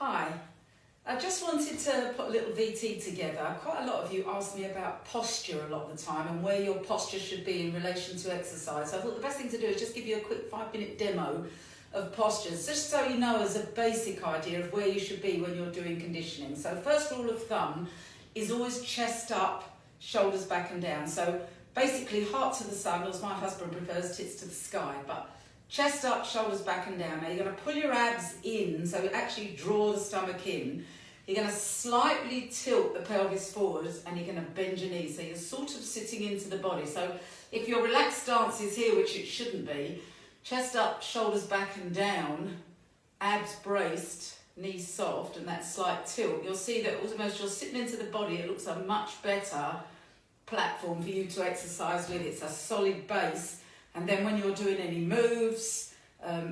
Hi, I just wanted to put a little VT together. Quite a lot of you ask me about posture a lot of the time and where your posture should be in relation to exercise. So I thought the best thing to do is just give you a quick 5-minute demo of postures, just so you know as a basic idea of where you should be when you're doing conditioning. So first rule of thumb is always chest up, shoulders back and down. So basically heart to the sun, or as my husband prefers, tits to the sky. But chest up, shoulders back and down. Now you're going to pull your abs in, so actually draw the stomach in. You're going to slightly tilt the pelvis forwards and you're going to bend your knees. So you're sort of sitting into the body. So if your relaxed stance is here, which it shouldn't be, chest up, shoulders back and down, abs braced, knees soft, and that slight tilt, you'll see that almost you're sitting into the body. It looks a much better platform for you to exercise with. It's a solid base. And then when you're doing any moves,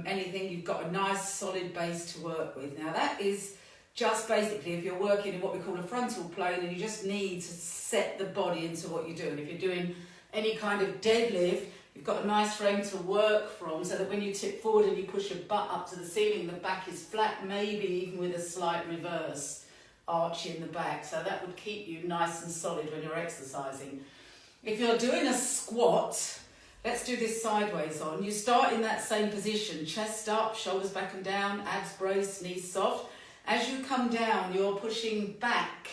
anything, you've got a nice solid base to work with. Now that is just basically if you're working in what we call a frontal plane and you just need to set the body into what you're doing. If you're doing any kind of deadlift, you've got a nice frame to work from so that when you tip forward and you push your butt up to the ceiling, the back is flat, maybe even with a slight reverse arch in the back. So that would keep you nice and solid when you're exercising. If you're doing a squat, let's do this sideways on. You start in that same position, chest up, shoulders back and down, abs braced, knees soft. As you come down, you're pushing back.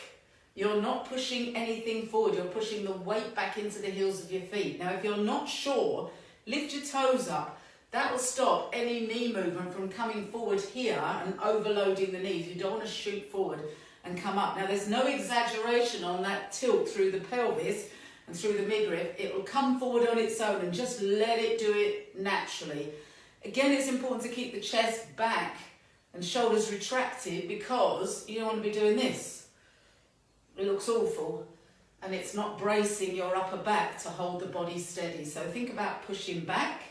You're not pushing anything forward. You're pushing the weight back into the heels of your feet. Now, if you're not sure, lift your toes up. That will stop any knee movement from coming forward here and overloading the knees. You don't want to shoot forward and come up. Now, there's no exaggeration on that tilt through the pelvis and through the midriff. It will come forward on its own and just let it do it naturally. Again, it's important to keep the chest back and shoulders retracted because you don't want to be doing this. It looks awful and it's not bracing your upper back to hold the body steady. So think about pushing back.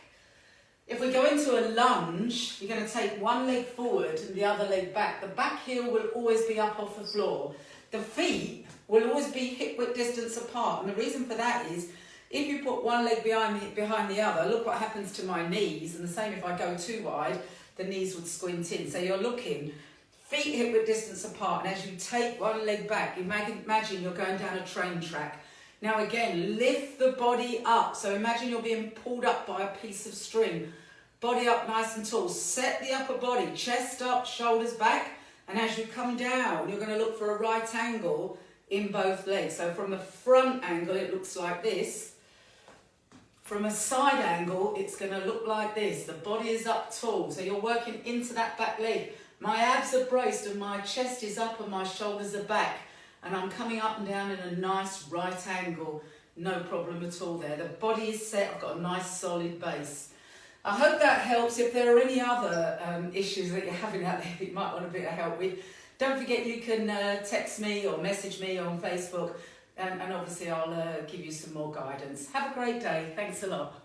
If we go into a lunge, you're going to take one leg forward and the other leg back. The back heel will always be up off the floor. The feet will always be hip-width distance apart. And the reason for that is if you put one leg behind the other, look what happens to my knees. And the same if I go too wide, the knees would squint in. So you're looking feet hip-width distance apart. And as you take one leg back, imagine you're going down a train track. Now again, lift the body up. So imagine you're being pulled up by a piece of string. Body up nice and tall. Set the upper body, chest up, shoulders back. And as you come down, you're going to look for a right angle in both legs. So from the front angle, it looks like this. From a side angle, it's going to look like this. The body is up tall, so you're working into that back leg. My abs are braced and my chest is up and my shoulders are back. And I'm coming up and down in a nice right angle. No problem at all there. The body is set. I've got a nice solid base. I hope that helps. If there are any other issues that you're having out there that you might want a bit of help with, don't forget you can text me or message me on Facebook, and obviously I'll give you some more guidance. Have a great day. Thanks a lot.